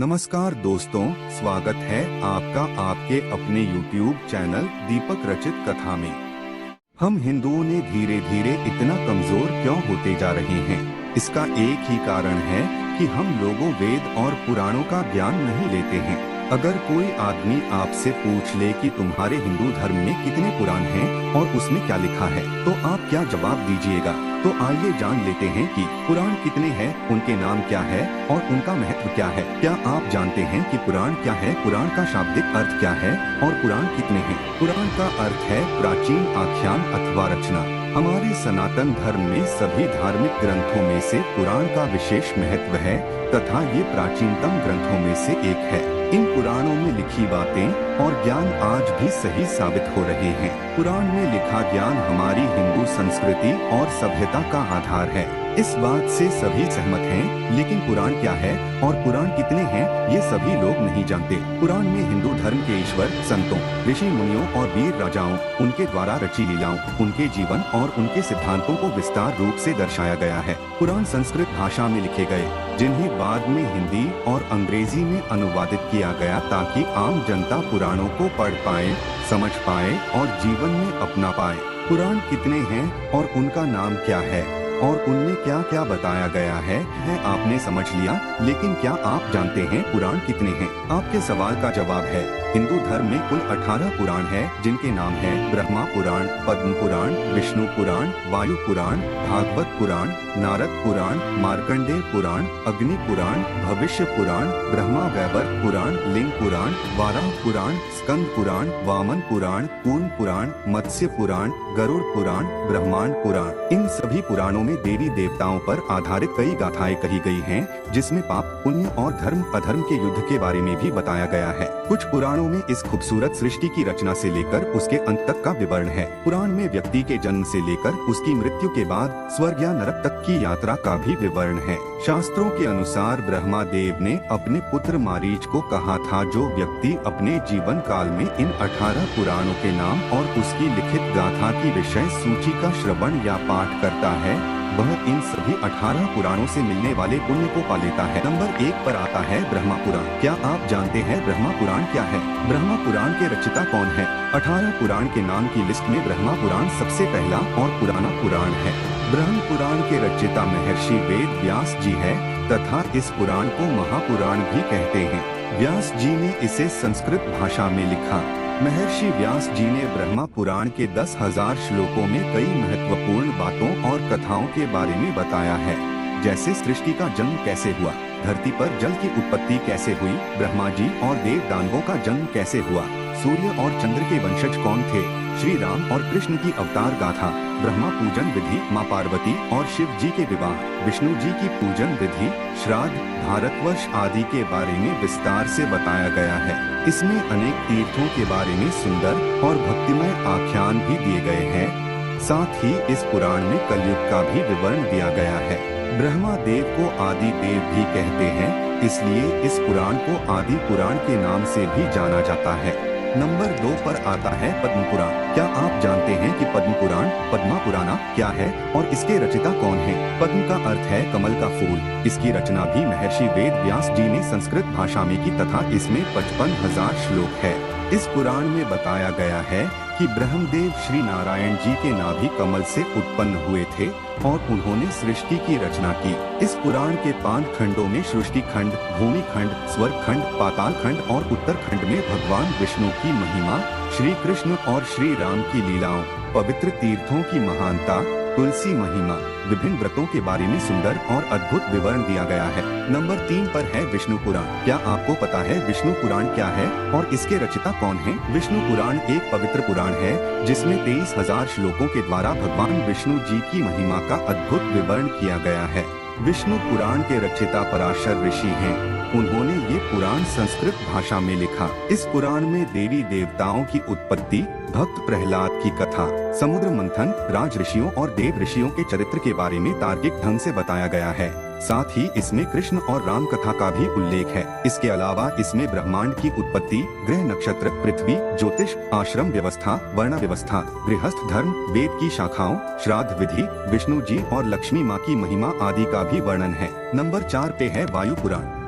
नमस्कार दोस्तों, स्वागत है आपका आपके अपने YouTube चैनल दीपक रचित कथा में। हम हिंदुओं ने धीरे धीरे इतना कमजोर क्यों होते जा रहे हैं? इसका एक ही कारण है कि हम लोगों वेद और पुराणों का ज्ञान नहीं लेते हैं। अगर कोई आदमी आपसे पूछ ले कि तुम्हारे हिंदू धर्म में कितने पुराण हैं और उसमें क्या लिखा है, तो आप क्या जवाब दीजिएगा? तो आइए जान लेते हैं कि पुराण कितने हैं, उनके नाम क्या है और उनका महत्व क्या है। क्या आप जानते हैं कि पुराण क्या है? पुराण का शाब्दिक अर्थ क्या है और पुराण कितने हैं? पुराण का अर्थ है प्राचीन आख्यान अथवा रचना। हमारे सनातन धर्म में सभी धार्मिक ग्रंथों में से पुराण का विशेष महत्व है तथा ये प्राचीनतम ग्रंथों में से एक है। इन पुराणों में लिखी बातें और ज्ञान आज भी सही साबित हो रहे हैं। पुराण में लिखा ज्ञान हमारी हिंदू संस्कृति और सभ्यता का आधार है। इस बात से सभी सहमत हैं, लेकिन पुराण क्या है और पुराण कितने हैं ये सभी लोग नहीं जानते। पुराण में हिंदू धर्म के ईश्वर, संतों, ऋषि मुनियों और वीर राजाओं, उनके द्वारा रची लीलाओं, उनके जीवन और उनके सिद्धांतों को विस्तार रूप से दर्शाया गया है। पुराण संस्कृत भाषा में लिखे गए, जिन्हें बाद में हिंदी और अंग्रेजी में अनुवादित किया गया ताकि आम जनता पुराणों को पढ़ पाए, समझ पाए और जीवन में अपना पाए। पुराण कितने हैं और उनका नाम क्या है और उनमें क्या क्या बताया गया है आपने समझ लिया, लेकिन क्या आप जानते हैं पुराण कितने हैं? आपके सवाल का जवाब है, हिंदू धर्म में कुल 18 पुराण है, जिनके नाम हैं ब्रह्मा पुराण, पद्म पुराण, विष्णु पुराण, वायु पुराण, भागवत पुराण, नारद पुराण, मार्कंडेय पुराण, अग्नि पुराण, भविष्य पुराण, ब्रह्मा वैवर्त पुराण, लिंग पुराण, वाराह पुराण, स्कंद पुराण, वामन पुराण, कूर्म पुराण, मत्स्य पुराण, गरुड़ पुराण, ब्रह्मांड पुराण। इन सभी पुराणों में देवी देवताओं पर आधारित कई गाथाएं कही गई हैं, जिसमें पाप, पुण्य और धर्म अधर्म के युद्ध के बारे में भी बताया गया है। कुछ पुराणों में इस खूबसूरत सृष्टि की रचना से लेकर उसके अंत तक का विवरण है। पुराण में व्यक्ति के जन्म से लेकर उसकी मृत्यु के बाद स्वर्ग या नरक तक की यात्रा का भी विवरण है। शास्त्रों के अनुसार ब्रह्मा देव ने अपने पुत्र मारीच को कहा था, जो व्यक्ति अपने जीवन काल में इन 18 पुराणों के नाम और उसकी लिखित गाथा की विषय सूची का श्रवण या पाठ करता है, वह इन सभी 18 पुराणों से मिलने वाले पुण्य को पा लेता है। नंबर 1 पर आता है ब्रह्मा पुराण। क्या आप जानते हैं ब्रह्मा पुराण क्या है? ब्रह्मा पुराण के रचयिता कौन है? 18 पुराण के नाम की लिस्ट में ब्रह्मा पुराण सबसे पहला और पुराना पुराण है। ब्रह्म पुराण के रचयिता महर्षि वेद व्यास जी है तथा इस पुराण को महापुराण भी कहते हैं। व्यास जी ने इसे संस्कृत भाषा में लिखा। महर्षि व्यास जी ने ब्रह्मा पुराण के 10,000 श्लोकों में कई महत्वपूर्ण बातों और कथाओं के बारे में बताया है, जैसे सृष्टि का जन्म कैसे हुआ, धरती पर जल की उत्पत्ति कैसे हुई, ब्रह्मा जी और देव दानवों का जन्म कैसे हुआ, सूर्य और चंद्र के वंशज कौन थे, श्री राम और कृष्ण की अवतार गाथा, ब्रह्मा पूजन विधि, माँ पार्वती और शिव जी के विवाह, विष्णु जी की पूजन विधि, श्राद्ध, भारतवर्ष आदि के बारे में विस्तार से बताया गया है। इसमें अनेक तीर्थों के बारे में सुंदर और भक्तिमय आख्यान भी दिए गए हैं। साथ ही इस पुराण में कलयुग का भी विवरण दिया गया है। ब्रह्मा देव को आदि देव भी कहते हैं, इसलिए इस पुराण को आदि पुराण के नाम से भी जाना जाता है। नंबर 2 पर आता है पद्म पुराण। क्या आप जानते हैं कि पद्म पुराण, पद्मा पुराना क्या है और इसके रचयिता कौन है? पद्म का अर्थ है कमल का फूल। इसकी रचना भी महर्षि वेद व्यास जी ने संस्कृत भाषा में की तथा इसमें 55,000 श्लोक है। इस पुराण में बताया गया है कि ब्रह्मदेव श्री नारायण जी के नाभि कमल से उत्पन्न हुए थे और उन्होंने सृष्टि की रचना की। इस पुराण के 5 खंडों में सृष्टि खंड, भूमि खंड, स्वर्ग खंड, पाताल खंड और उत्तर खंड में भगवान विष्णु की महिमा, श्री कृष्ण और श्री राम की लीलाओं, पवित्र तीर्थों की महानता, तुलसी महिमा, विभिन्न व्रतों के बारे में सुंदर और अद्भुत विवरण दिया गया है। नंबर 3 पर है विष्णु पुराण। क्या आपको पता है विष्णु पुराण क्या है और इसके रचयिता कौन है? विष्णु पुराण एक पवित्र पुराण है, जिसमें 23,000 श्लोकों के द्वारा भगवान विष्णु जी की महिमा का अद्भुत विवरण किया गया है। विष्णु पुराण के रचयिता पराशर ऋषि हैं। उन्होंने ये पुराण संस्कृत भाषा में लिखा। इस पुराण में देवी देवताओं की उत्पत्ति, भक्त प्रहलाद की कथा, समुद्र मंथन, राज ऋषियों और देव ऋषियों के चरित्र के बारे में तार्किक ढंग से बताया गया है। साथ ही इसमें कृष्ण और राम कथा का भी उल्लेख है। इसके अलावा इसमें ब्रह्मांड की उत्पत्ति, ग्रह नक्षत्र, पृथ्वी, ज्योतिष, आश्रम व्यवस्था, वर्ण व्यवस्था, गृहस्थ धर्म, वेद की शाखाओं, श्राद्ध विधि, विष्णु जी और लक्ष्मी माँ की महिमा आदि का भी वर्णन है। नंबर 4 पे है वायु पुराण।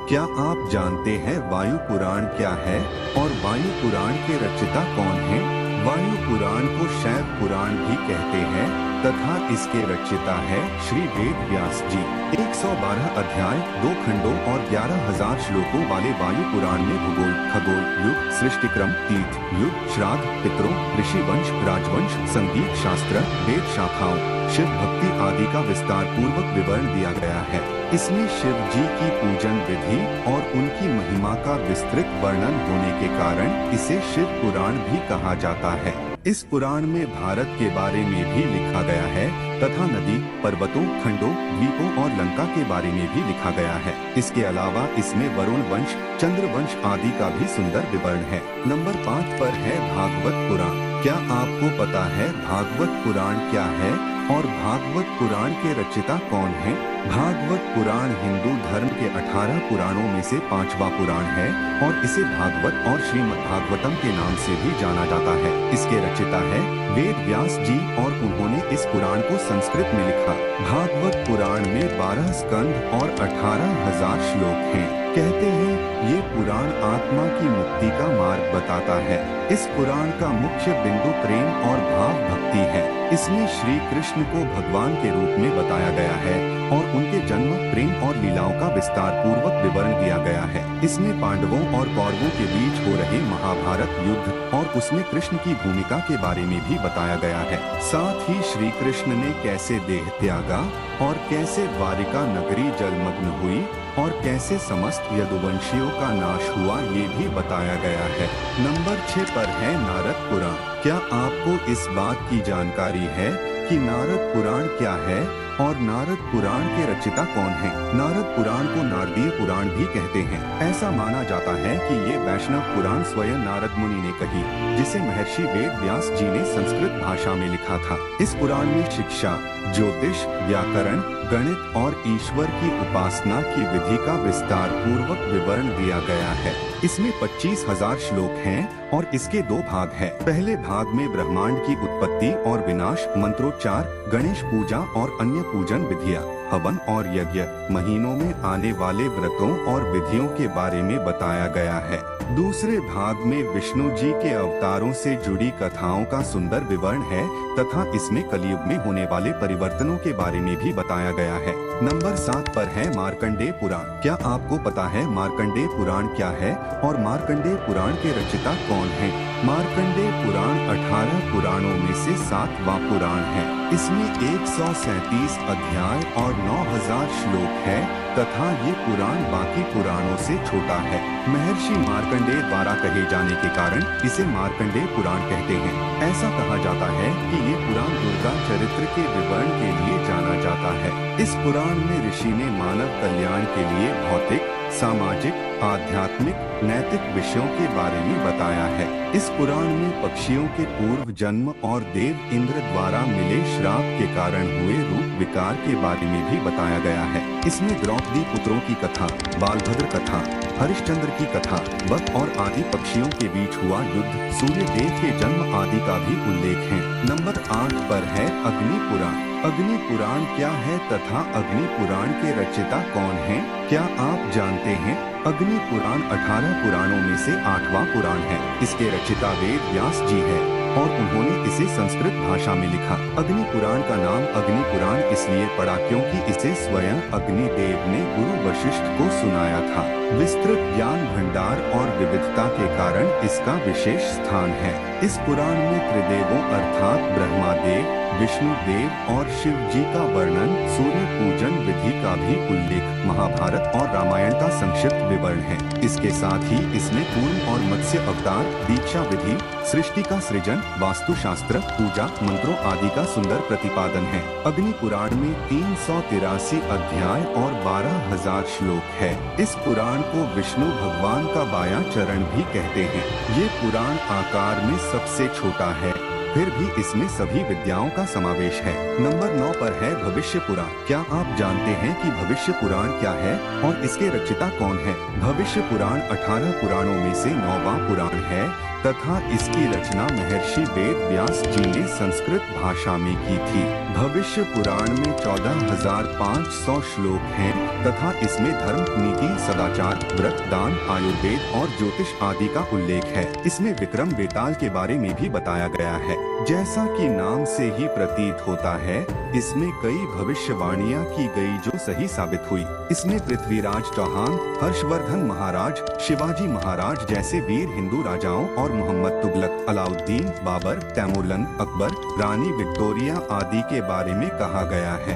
क्या आप जानते हैं वायु पुराण क्या है और वायु पुराण के रचयिता कौन हैं? वायु पुराण को शैव पुराण भी कहते हैं तथा इसके रचयिता है श्री वेद व्यास जी। 112 अध्याय, 2 खंडों और 11,000 श्लोकों वाले वायु पुराण में भूगोल, खगोल, युग, सृष्टिक्रम, तीर्थ, युग, श्राद्ध, पितरों, ऋषि वंश, राजवंश, संगीत शास्त्र, वेद शाखाओं, शिव भक्ति आदि का विस्तार पूर्वक विवरण दिया गया है। इसमें शिव जी की पूजन विधि और उनकी महिमा का विस्तृत वर्णन होने के कारण इसे शिव पुराण भी कहा जाता है। इस पुराण में भारत के बारे में भी लिखा गया है तथा नदी, पर्वतों, खंडों, द्वीपों और लंका के बारे में भी लिखा गया है। इसके अलावा इसमें वरुण वंश, चंद्र वंश आदि का भी सुंदर विवरण है। नंबर 5 पर है भागवत पुराण। क्या आपको पता है भागवत पुराण क्या है और भागवत पुराण के रचयिता कौन हैं? भागवत पुराण हिंदू धर्म के 18 पुराणों में से 5वां पुराण है और इसे भागवत और श्रीमद् भागवतम के नाम से भी जाना जाता है। इसके रचयिता है वेद व्यास जी और उन्होंने इस पुराण को संस्कृत में लिखा। भागवत पुराण में 12 स्कंध और 18,000 श्लोक हैं। कहते हैं ये पुराण आत्मा की मुक्ति का मार्ग बताता है। इस पुराण का मुख्य बिंदु प्रेम और भाव भक्ति है। इसमें श्री कृष्ण को भगवान के रूप में बताया गया है और उनके जन्म, प्रेम और लीलाओं का विस्तार पूर्वक विवरण दिया गया है। इसमें पांडवों और कौरवों के बीच हो रहे महाभारत युद्ध और उसमें कृष्ण की भूमिका के बारे में भी बताया गया है। साथ ही श्री कृष्ण ने कैसे देह त्यागा और कैसे द्वारिका नगरी जलमग्न हुई और कैसे समस्त यदुवंशियों का नाश हुआ ये भी बताया गया है। नंबर 6 पर है नारद पुराण। क्या आपको इस बात की जानकारी है कि नारद पुराण क्या है और नारद पुराण के रचयिता कौन हैं? नारद पुराण को नारदीय पुराण भी कहते हैं। ऐसा माना जाता है कि ये वैष्णव पुराण स्वयं नारद मुनि ने कही, जिसे महर्षि वेद व्यास जी ने संस्कृत भाषा में लिखा था। इस पुराण में शिक्षा, ज्योतिष, व्याकरण, गणित और ईश्वर की उपासना की विधि का विस्तार पूर्वक विवरण दिया गया है। इसमें 25,000 श्लोक हैं और इसके 2 भाग हैं। पहले भाग में ब्रह्मांड की उत्पत्ति और विनाश, मंत्रोच्चार, गणेश पूजा और अन्य पूजन विधियाँ, हवन और यज्ञ, महीनों में आने वाले व्रतों और विधियों के बारे में बताया गया है। दूसरे भाग में विष्णु जी के अवतारों से जुड़ी कथाओं का सुंदर विवरण है तथा इसमें कलयुग में होने वाले परिवर्तनों के बारे में भी बताया गया है। नंबर 7 पर है मार्कंडेय पुराण। क्या आपको पता है मार्कंडेय पुराण क्या है और मार्कंडेय पुराण के रचयिता कौन हैं? मार्कंडेय पुराण 18 पुराणों में से 7वां पुराण है। इसमें 137 अध्याय और 9,000 श्लोक है तथा ये पुराण बाकी पुराणों से छोटा है। महर्षि मार्कंडेय द्वारा कहे जाने के कारण इसे मार्कंडेय पुराण कहते हैं। ऐसा कहा जाता है कि ये पुराण दुर्गा चरित्र के विवरण के लिए जाना जाता है। इस पुराण में ऋषि ने मानव कल्याण के लिए भौतिक, सामाजिक, आध्यात्मिक, नैतिक विषयों के बारे में बताया है। इस पुराण में पक्षियों के पूर्व जन्म और देव इंद्र द्वारा मिले श्राप के कारण हुए रूप विकार के बारे में भी बताया गया है। इसमें द्रौपदी पुत्रों की कथा, बालभद्र कथा, हरिश्चंद्र की कथा, बक और आदि पक्षियों के बीच हुआ युद्ध, सूर्य देव के जन्म आदि का भी उल्लेख है। नंबर 8 पर है अग्नि पुराण। अग्नि पुराण क्या है तथा अग्नि पुराण के रचयिता कौन हैं? क्या आप जानते हैं? अग्नि पुराण 18 पुराणों में से 8वां पुराण है। इसके रचयिता वेद व्यास जी है और उन्होंने इसे संस्कृत भाषा में लिखा। अग्नि पुराण का नाम अग्नि पुराण इसलिए पड़ा क्योंकि इसे स्वयं अग्निदेव ने गुरु वशिष्ठ को सुनाया था। विस्तृत ज्ञान भंडार और विविधता के कारण इसका विशेष स्थान है। इस पुराण में त्रिदेवों अर्थात ब्रह्मादेव, विष्णु देव और शिव जी का वर्णन, सूर्य पूजन विधि का भी उल्लेख, महाभारत और रामायण का संक्षिप्त विवरण है। इसके साथ ही इसमें कूर्म और मत्स्य अवतार, दीक्षा विधि, सृष्टि का सृजन, वास्तुशास्त्र, पूजा, मंत्रों आदि का सुंदर प्रतिपादन है। अग्नि पुराण में 383 अध्याय और 12,000 श्लोक है। इस पुराण को विष्णु भगवान का बायां चरण भी कहते हैं। ये पुराण आकार में सबसे छोटा है, फिर भी इसमें सभी विद्याओं का समावेश है। नंबर 9 पर है भविष्य पुराण। क्या आप जानते हैं कि भविष्य पुराण क्या है और इसके रचयिता कौन है? भविष्य पुराण 18 पुराणों में से 9वां पुराण है। तथा इसकी रचना महर्षि वेद व्यास जी ने संस्कृत भाषा में की थी। भविष्य पुराण में 14,500 श्लोक हैं तथा इसमें धर्म, नीति, सदाचार, व्रत, दान, आयुर्वेद और ज्योतिष आदि का उल्लेख है। इसमें विक्रम बेताल के बारे में भी बताया गया है। जैसा कि नाम से ही प्रतीत होता है, इसमें कई भविष्यवाणियां की गई जो सही साबित हुई। इसमें पृथ्वीराज चौहान, हर्षवर्धन महाराज, शिवाजी महाराज जैसे वीर हिंदू राजाओं और मोहम्मद तुगलक, अलाउद्दीन, बाबर, तैमूरलंग, अकबर, रानी विक्टोरिया आदि के बारे में कहा गया है।